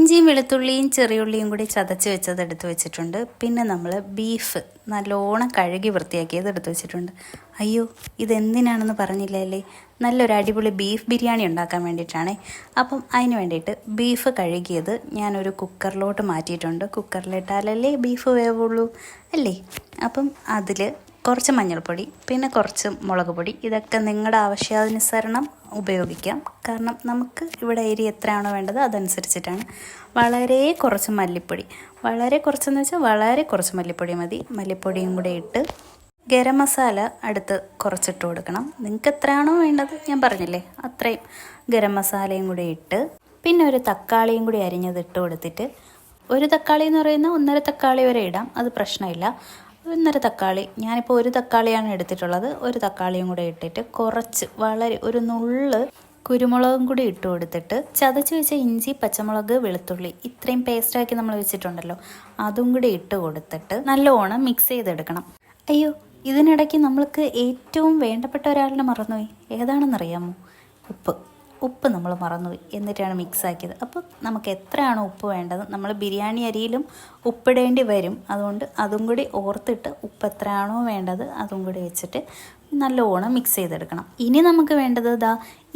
ഇഞ്ചിയും വെളുത്തുള്ളിയും ചെറിയുള്ളിയും കൂടി ചതച്ച് വെച്ചത് എടുത്ത് വെച്ചിട്ടുണ്ട്. പിന്നെ നമ്മൾ ബീഫ് നല്ലോണം കഴുകി വൃത്തിയാക്കിയത് എടുത്ത് വെച്ചിട്ടുണ്ട്. അയ്യോ, ഇതെന്തിനാണെന്ന് പറഞ്ഞില്ലേ? നല്ലൊരു അടിപൊളി ബീഫ് ബിരിയാണി ഉണ്ടാക്കാൻ വേണ്ടിയിട്ടാണേ. അപ്പം അതിന് വേണ്ടിയിട്ട് ബീഫ് കഴുകിയത് ഞാനൊരു കുക്കറിലോട്ട് മാറ്റിയിട്ടുണ്ട്. കുക്കറിലിട്ടാലല്ലേ ബീഫ് വേവുള്ളൂ അല്ലേ? അപ്പം അതിൽ കുറച്ച് മഞ്ഞൾപ്പൊടി, പിന്നെ കുറച്ച് മുളക് പൊടി, ഇതൊക്കെ നിങ്ങളുടെ ആവശ്യാനുസരണം ഉപയോഗിക്കാം. കാരണം നമുക്ക് ഇവിടെ എരി എത്രയാണോ വേണ്ടത് അതനുസരിച്ചിട്ടാണ്. വളരെ കുറച്ച് മല്ലിപ്പൊടി, വളരെ കുറച്ചെന്ന് വെച്ചാൽ വളരെ കുറച്ച് മല്ലിപ്പൊടി മതി. മല്ലിപ്പൊടിയും കൂടെ ഇട്ട് ഗരം മസാല അടുത്ത് കുറച്ചിട്ട് കൊടുക്കണം. നിങ്ങൾക്ക് എത്രയാണോ വേണ്ടത് ഞാൻ പറഞ്ഞില്ലേ അത്രയും ഗരം മസാലയും കൂടെ ഇട്ട്, പിന്നെ ഒരു തക്കാളിയും കൂടി അരിഞ്ഞത് ഇട്ട് കൊടുത്തിട്ട്, ഒരു തക്കാളി എന്ന് പറയുന്നത് 1.5 തക്കാളി വരെ ഇടാം, അത് പ്രശ്നമില്ല. 1.5 തക്കാളി, ഞാനിപ്പോൾ ഒരു തക്കാളിയാണ് എടുത്തിട്ടുള്ളത്. ഒരു തക്കാളിയും കൂടെ ഇട്ടിട്ട് കുറച്ച് വളരെ ഒരു നുള്ള് കുരുമുളകും കൂടി ഇട്ട് കൊടുത്തിട്ട് ചതച്ച് വെച്ച ഇഞ്ചി, പച്ചമുളക്, വെളുത്തുള്ളി ഇത്രയും പേസ്റ്റാക്കി നമ്മൾ വെച്ചിട്ടുണ്ടല്ലോ, അതും കൂടി ഇട്ട് കൊടുത്തിട്ട് നല്ലോണം മിക്സ് ചെയ്തെടുക്കണം. അയ്യോ, ഇതിനിടയ്ക്ക് നമ്മൾക്ക് ഏറ്റവും വേണ്ടപ്പെട്ട ഒരാളിനെ മറന്നുപോയി. ഏതാണെന്നറിയാമോ? ഉപ്പ് നമ്മൾ മറന്നുപോയി. എന്നിട്ടാണ് മിക്സ് ആക്കിയത്. അപ്പോൾ നമുക്ക് എത്രയാണോ ഉപ്പ് വേണ്ടത്, നമ്മൾ ബിരിയാണി അരിയിലും ഉപ്പിടേണ്ടി വരും. അതുകൊണ്ട് അതും കൂടി ഓർത്തിട്ട് ഉപ്പ് എത്രയാണോ വേണ്ടത് അതും കൂടി വെച്ചിട്ട് നല്ലോണം മിക്സ് ചെയ്തെടുക്കണം. ഇനി നമുക്ക് വേണ്ടത്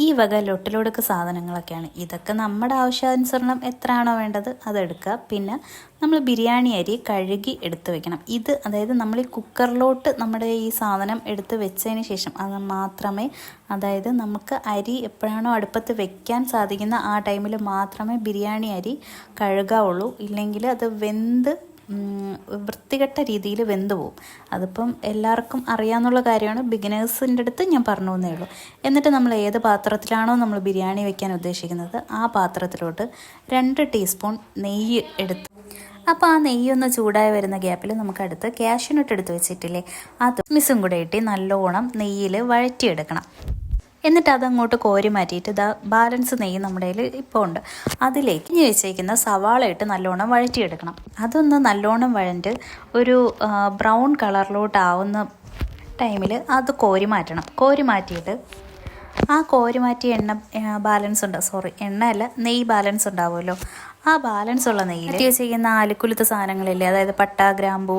ഈ വക ലൊട്ടിലൊടുക്ക് സാധനങ്ങളൊക്കെയാണ്. ഇതൊക്കെ നമ്മുടെ ആവശ്യാനുസരണം എത്രയാണോ വേണ്ടത് അതെടുക്കുക. പിന്നെ നമ്മൾ ബിരിയാണി അരി കഴുകി എടുത്ത് വെക്കണം. അതായത് നമ്മൾ ഈ കുക്കറിലോട്ട് നമ്മുടെ ഈ സാധനം എടുത്ത് വെച്ചതിന് ശേഷം അത് മാത്രമേ, അതായത് നമുക്ക് അരി എപ്പോഴാണോ അടുപ്പത്ത് വെക്കാൻ സാധിക്കുന്ന ആ ടൈമിൽ മാത്രമേ ബിരിയാണി അരി കഴുകാവുള്ളൂ. ഇല്ലെങ്കിൽ അത് വൃത്തികെട്ട രീതിയിൽ വെന്ത് പോവും. അതിപ്പം എല്ലാവർക്കും അറിയാവുന്ന കാര്യമാണ്. ബിഗിനേഴ്സിൻ്റെ അടുത്ത് ഞാൻ പറഞ്ഞു തന്നേ ഉള്ളൂ. എന്നിട്ട് നമ്മൾ ഏത് പാത്രത്തിലാണോ നമ്മൾ ബിരിയാണി വെക്കാൻ ഉദ്ദേശിക്കുന്നത് ആ പാത്രത്തിലോട്ട് 2 ടീസ്പൂൺ നെയ്യ് എടുത്ത്, അപ്പോൾ ആ നെയ്യൊന്ന് ചൂടായി വരുന്ന ഗ്യാപ്പിൽ നമുക്ക് അടുത്ത് കാഷ്യൂനട്ട് എടുത്ത് വെച്ചിട്ടില്ലേ, അത് മിസും കൂടെ ഇട്ട് നല്ലോണം നെയ്യിൽ വഴറ്റിയെടുക്കണം. എന്നിട്ട് അതങ്ങോട്ട് കോരി മാറ്റിയിട്ട് ബാലൻസ് നെയ്യ് നമ്മുടെ കയ്യിൽ ഇപ്പോൾ ഉണ്ട്, അതിലേക്ക് വെച്ചേക്കുന്ന സവാള ഇട്ട് നല്ലോണം വഴറ്റിയെടുക്കണം. അതൊന്ന് നല്ലോണം വഴണ്ട് ഒരു ബ്രൗൺ കളറിലോട്ടാവുന്ന ടൈമിൽ അത് കോരി മാറ്റണം. കോരി മാറ്റിയിട്ട് ആ കോരി മാറ്റിയ നെയ്യ് ബാലൻസ് ഉണ്ടാവുമല്ലോ, ആ ബാലൻസ് ഉള്ള നെയ്യിൽ ചെയ്യുന്ന ആലിക്കുലുത്ത സാധനങ്ങളില്ലേ, അതായത് പട്ട, ഗ്രാമ്പൂ,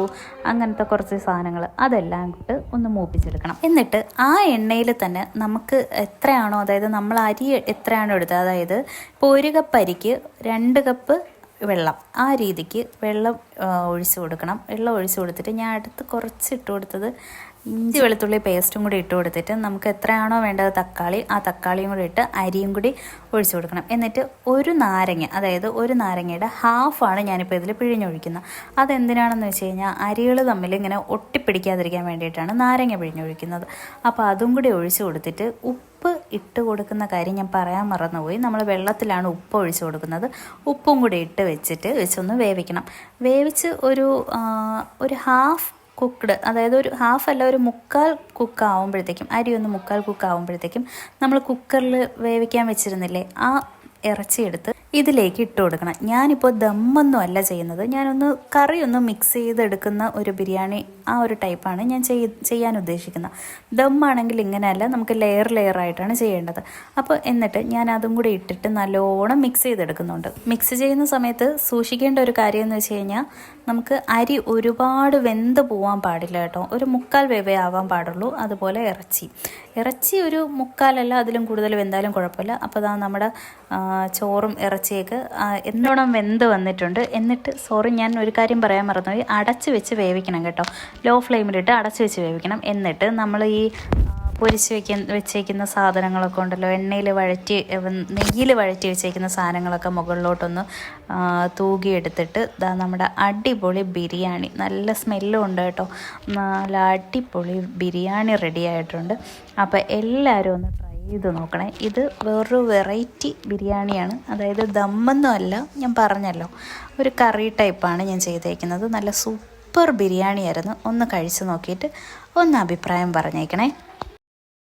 അങ്ങനത്തെ കുറച്ച് സാധനങ്ങൾ അതെല്ലാം ഇട്ട് ഒന്ന് മൂപ്പിച്ചെടുക്കണം. എന്നിട്ട് ആ എണ്ണയിൽ തന്നെ നമുക്ക് എത്രയാണോ, അതായത് നമ്മൾ അരി എത്രയാണോ എടുത്തത്, അതായത് ഇപ്പോൾ 1 കപ്പ് അരിക്ക് 2 കപ്പ് വെള്ളം, ആ രീതിക്ക് വെള്ളം ഒഴിച്ച് കൊടുക്കണം. വെള്ളം ഒഴിച്ച് കൊടുത്തിട്ട് ഞാൻ അടുത്ത് കുറച്ച് ഇട്ട് കൊടുത്തത് ഇഞ്ചി വെളുത്തുള്ളി പേസ്റ്റും കൂടി ഇട്ട് കൊടുത്തിട്ട് നമുക്ക് എത്രയാണോ വേണ്ടത് തക്കാളി, ആ തക്കാളിയും കൂടി ഇട്ട് അരിയും കൂടി ഒഴിച്ചു കൊടുക്കണം. എന്നിട്ട് ഒരു നാരങ്ങ, അതായത് ഒരു നാരങ്ങയുടെ ഹാഫാണ് ഞാനിപ്പോൾ ഇതിൽ പിഴിഞ്ഞൊഴിക്കുന്നത്. അതെന്തിനാണെന്ന് വെച്ച് കഴിഞ്ഞാൽ അരികൾ തമ്മിൽ ഇങ്ങനെ ഒട്ടിപ്പിടിക്കാതിരിക്കാൻ വേണ്ടിയിട്ടാണ് നാരങ്ങ പിഴിഞ്ഞൊഴിക്കുന്നത്. അപ്പോൾ അതും കൂടി ഒഴിച്ചു കൊടുത്തിട്ട് ഉപ്പ് ഇട്ട് കൊടുക്കുന്ന കാര്യം ഞാൻ പറയാൻ മറന്നുപോയി. നമ്മൾ വെള്ളത്തിലാണ് ഉപ്പ് ഒഴിച്ചു കൊടുക്കുന്നത്. ഉപ്പും കൂടി ഇട്ട് വെച്ചൊന്ന് വേവിക്കണം. വേവിച്ച് ഒരു ഹാഫ് കുക്ക്ഡ്, അതായത് ഒരു ഹാഫ് അല്ല, ഒരു 1/4 കുക്ക് ആകുമ്പോഴത്തേക്കും, അരി ഒന്ന് 1/4 കുക്ക് ആകുമ്പോഴത്തേക്കും നമ്മൾ കുക്കറിൽ വേവിക്കാൻ വെച്ചിരുന്നില്ലേ, ആ ഇറച്ചി എടുത്ത് ഇതിലേക്ക് ഇട്ട് കൊടുക്കണം. ഞാനിപ്പോൾ ദമ്മൊന്നും അല്ല ചെയ്യുന്നത്, ഞാനൊന്ന് കറിയൊന്ന് മിക്സ് ചെയ്തെടുക്കുന്ന ഒരു ബിരിയാണി, ആ ഒരു ടൈപ്പാണ് ഞാൻ ചെയ്യാൻ ഉദ്ദേശിക്കുന്നത്. ദമ്മാണെങ്കിൽ ഇങ്ങനെയല്ല, നമുക്ക് ലെയർ ആയിട്ടാണ് ചെയ്യേണ്ടത്. അപ്പോൾ എന്നിട്ട് ഞാൻ അതും കൂടി ഇട്ടിട്ട് നല്ലോണം മിക്സ് ചെയ്തെടുക്കുന്നുണ്ട്. മിക്സ് ചെയ്യുന്ന സമയത്ത് സൂക്ഷിക്കേണ്ട ഒരു കാര്യം എന്ന് വെച്ച് കഴിഞ്ഞാൽ, നമുക്ക് അരി ഒരുപാട് വെന്ത് പോകാൻ പാടില്ല കേട്ടോ, ഒരു 1/4 വേവേ ആവാൻ പാടുള്ളൂ. അതുപോലെ ഇറച്ചി ഒരു 1/4 അല്ല, അതിലും കൂടുതൽ വെന്താലും കുഴപ്പമില്ല. അപ്പോൾ നമ്മുടെ ചോറും ഇറച്ചിയൊക്കെ എന്നോണം വെന്ത് വന്നിട്ടുണ്ട്. എന്നിട്ട് ഞാൻ ഒരു കാര്യം പറയാൻ മറന്നുപോയി, അടച്ച് വെച്ച് വേവിക്കണം കേട്ടോ. ലോ ഫ്ലെയിമിലിട്ട് അടച്ച് വെച്ച് വേവിക്കണം. എന്നിട്ട് നമ്മൾ ഈ വെച്ചേക്കുന്ന സാധനങ്ങളൊക്കെ ഉണ്ടല്ലോ, നെയ്യിൽ വഴറ്റി വെച്ചേക്കുന്ന സാധനങ്ങളൊക്കെ മുകളിലോട്ടൊന്ന് തൂകിയെടുത്തിട്ട് നമ്മുടെ അടിപൊളി ബിരിയാണി, നല്ല സ്മെല്ലും ഉണ്ട് കേട്ടോ, നല്ല അടിപൊളി ബിരിയാണി റെഡി ആയിട്ടുണ്ട്. അപ്പോൾ എല്ലാവരും ഒന്ന് ട്രൈ ചെയ്ത് നോക്കണേ. ഇത് വേറൊരു വെറൈറ്റി ബിരിയാണിയാണ്, അതായത് ദമ്മൊന്നും അല്ല, ഞാൻ പറഞ്ഞല്ലോ ഒരു കറി ടൈപ്പാണ് ഞാൻ ചെയ്തേക്കുന്നത്. നല്ല സൂപ്പർ ബിരിയാണിയായിരുന്നു. ഒന്ന് കഴിച്ച് നോക്കിയിട്ട് ഒന്ന് അഭിപ്രായം പറഞ്ഞേക്കണേ.